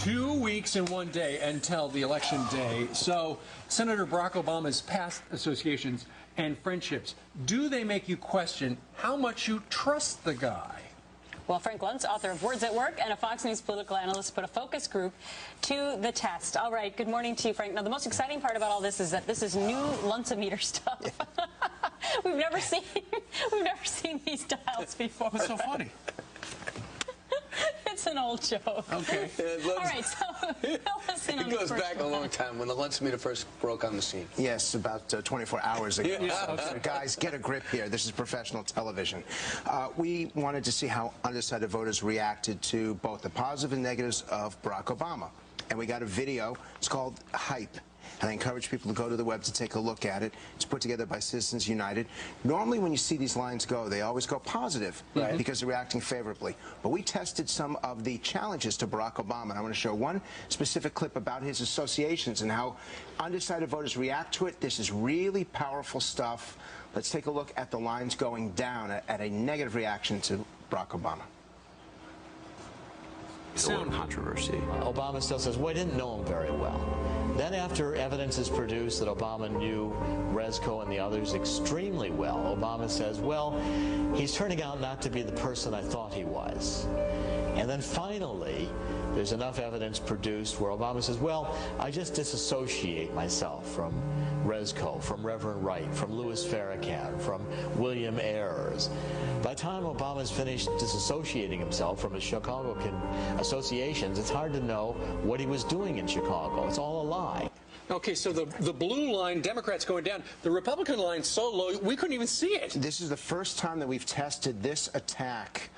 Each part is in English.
2 weeks and 1 day until the election day. So Senator Barack Obama's past associations and friendships, do they make you question how much you trust the guy? Well, Frank Luntz, author of Words at Work and a Fox News political analyst, put a focus group to the test. All right, good morning to you, Frank. Now, the most exciting part about all this is that this is new Luntzometer stuff. Yeah. We've never seen these dials before. What's so funny? It's an old joke. Okay. All right, so listen on it goes back a long time when the Luntzometer first broke on the scene. Yes, about 24 hours ago. Yeah. So, guys, get a grip here. This is professional television. We wanted to see how undecided voters reacted to both the positives and negatives of Barack Obama. And we got a video. It's called Hype. And I encourage people to go to the web to take a look at it. It's put together by Citizens United. Normally when you see these lines go, they always go positive, right, because they're reacting favorably. But we tested some of the challenges to Barack Obama. And I want to show one specific clip about his associations and how undecided voters react to it. This is really powerful stuff. Let's take a look at the lines going down at a negative reaction to Barack Obama. There's a lot of controversy. Obama still says, well, I didn't know him very well. Then after evidence is produced that Obama knew Rezko and the others extremely well, Obama says, well, he's turning out not to be the person I thought he was. And then finally, there's enough evidence produced where Obama says, well, I just disassociate myself from Rezko, from Reverend Wright, from Louis Farrakhan, from William Ayers. By the time Obama's finished disassociating himself from his Chicago associations, it's hard to know what he was doing in Chicago. It's all a lie. Okay, so the blue line, Democrats going down. The Republican line so low, we couldn't even see it. This is the first time that we've tested this attack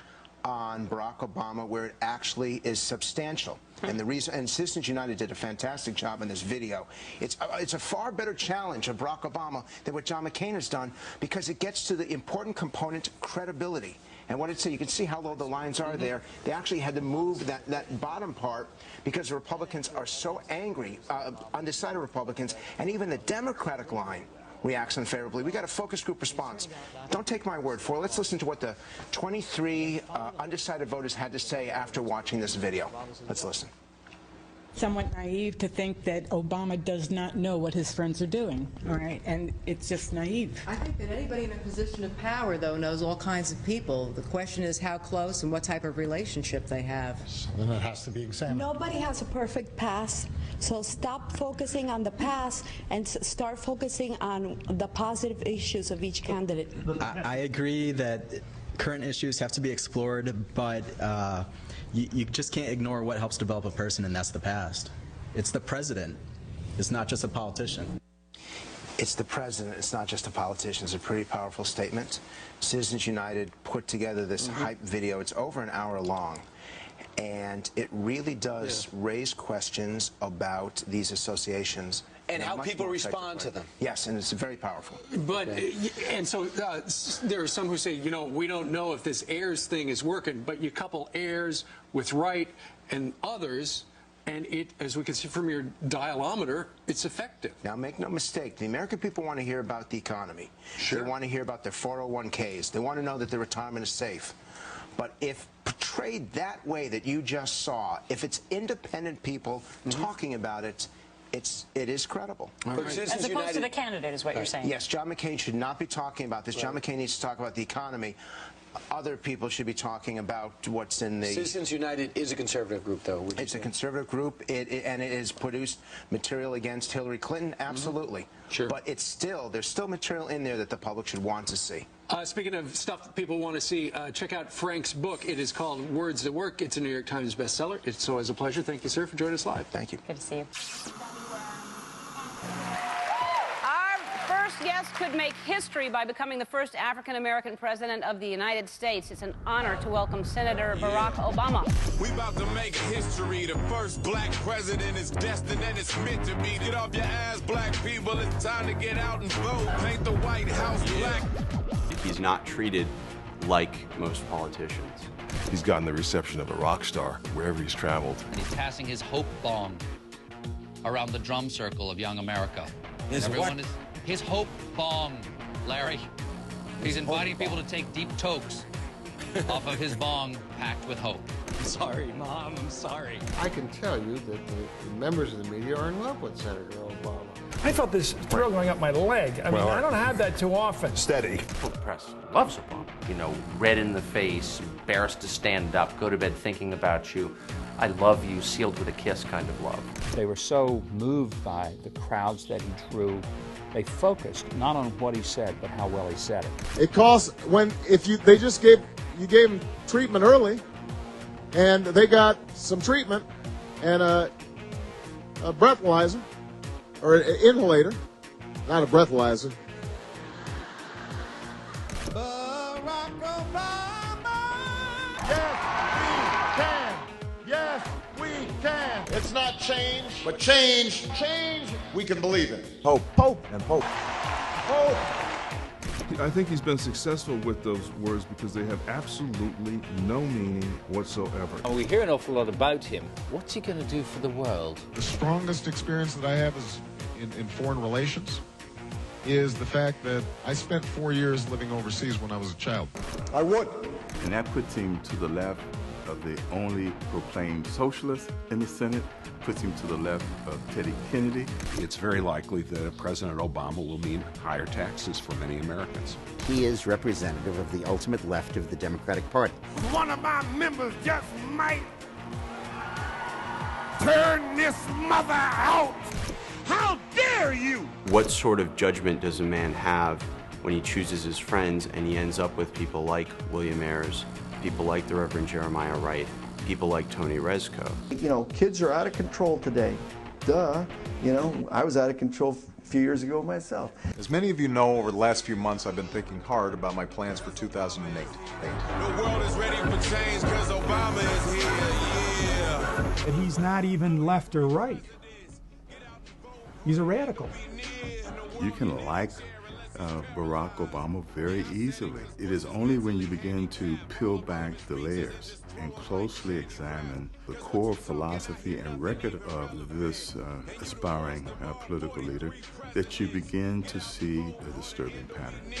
on Barack Obama where it actually is substantial. And the reason, and Citizens United did a fantastic job in this video. It's a far better challenge of Barack Obama than what John McCain has done because it gets to the important component, credibility. And what it said, you can see how low the lines are there. They actually had to move that bottom part because the Republicans are so angry, undecided Republicans, and even the Democratic line reacts unfavorably. We got a focus group response. Don't take my word for it. Let's listen to what the 23 undecided voters had to say after watching this video. Let's listen. Somewhat naive to think that Obama does not know what his friends are doing, all right? And it's just naive. I think that anybody in a position of power, though, knows all kinds of people. The question is how close and what type of relationship they have. So then it has to be examined. Nobody has a perfect past, so stop focusing on the past and start focusing on the positive issues of each candidate. I agree that current issues have to be explored, but you just can't ignore what helps develop a person, and that's the past. It's the president. It's not just a politician. It's the president. It's not just a politician. It's a pretty powerful statement. Citizens United put together this hype video. It's over an hour long. And it really does raise questions about these associations. And how people respond to them. Yes, and it's very powerful. But, and so there are some who say, you know, we don't know if this Ayers thing is working, but you couple Ayers with Wright and others, and it, as we can see from your dialometer, it's effective. Now, make no mistake, the American people want to hear about the economy. Sure. They want to hear about their 401ks. They want to know that their retirement is safe. But if portrayed that way that you just saw, if it's independent people talking about it, it is credible. Right. As opposed to the candidate is what you're saying. Yes, John McCain should not be talking about this. Right. John McCain needs to talk about the economy. Other people should be talking about what's in the... Citizens United is a conservative group, though. It's a conservative group, and it has produced material against Hillary Clinton, absolutely. Sure. But it's still, there's still material in there that the public should want to see. Speaking of stuff that people want to see, check out Frank's book. It is called Words That Work. It's a New York Times bestseller. It's always a pleasure. Thank you, sir, for joining us live. Thank you. Good to see you. First guest could make history by becoming the first African-American president of the United States. It's an honor to welcome Senator Barack Obama. We about to make history. The first black president is destined and it's meant to be. Get off your ass, black people. It's time to get out and vote. Paint the White House black. He's not treated like most politicians. He's gotten the reception of a rock star wherever he's traveled. And he's passing his hope bomb around the drum circle of young America. His hope bong, Larry. He's inviting people to take deep tokes off of his bong packed with hope. sorry, Mom. I'm sorry. I can tell you that the members of the media are in love with Senator Obama. I felt this thrill going up my leg. I mean, I don't have that too often. Steady. Well, the press loves Obama. You know, red in the face, embarrassed to stand up, go to bed thinking about you. I love you, sealed with a kiss kind of love. They were so moved by the crowds that he drew. They focused not on what he said, but how well he said it. It costs they just gave them treatment early, and they got some treatment and a breathalyzer or an inhalator, not a breathalyzer. Barack Obama. Yes, we can. It's not change, but change we can believe in. Hope. Hope. And hope. Hope. I think he's been successful with those words because they have absolutely no meaning whatsoever. We hear an awful lot about him. What's he going to do for the world? The strongest experience that I have is in foreign relations is the fact that I spent 4 years living overseas when I was a child. I would. And that puts him to the left of the only proclaimed socialist in the Senate, puts him to the left of Teddy Kennedy. It's very likely that President Obama will mean higher taxes for many Americans. He is representative of the ultimate left of the Democratic Party. One of my members just might turn this mother out. How dare you! What sort of judgment does a man have when he chooses his friends and he ends up with people like William Ayers, people like the Reverend Jeremiah Wright, people like Tony Rezko? You know, kids are out of control today. Duh. You know, I was out of control a few years ago myself. As many of you know, over the last few months, I've been thinking hard about my plans for 2008. The world is ready for change because Obama is here, yeah. And he's not even left or right. He's a radical. You can like Barack Obama very easily. It is only when you begin to peel back the layers and closely examine the core philosophy and record of this aspiring political leader that you begin to see a disturbing pattern.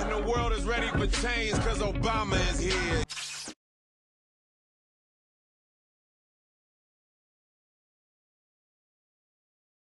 The world is ready for change because Obama is here.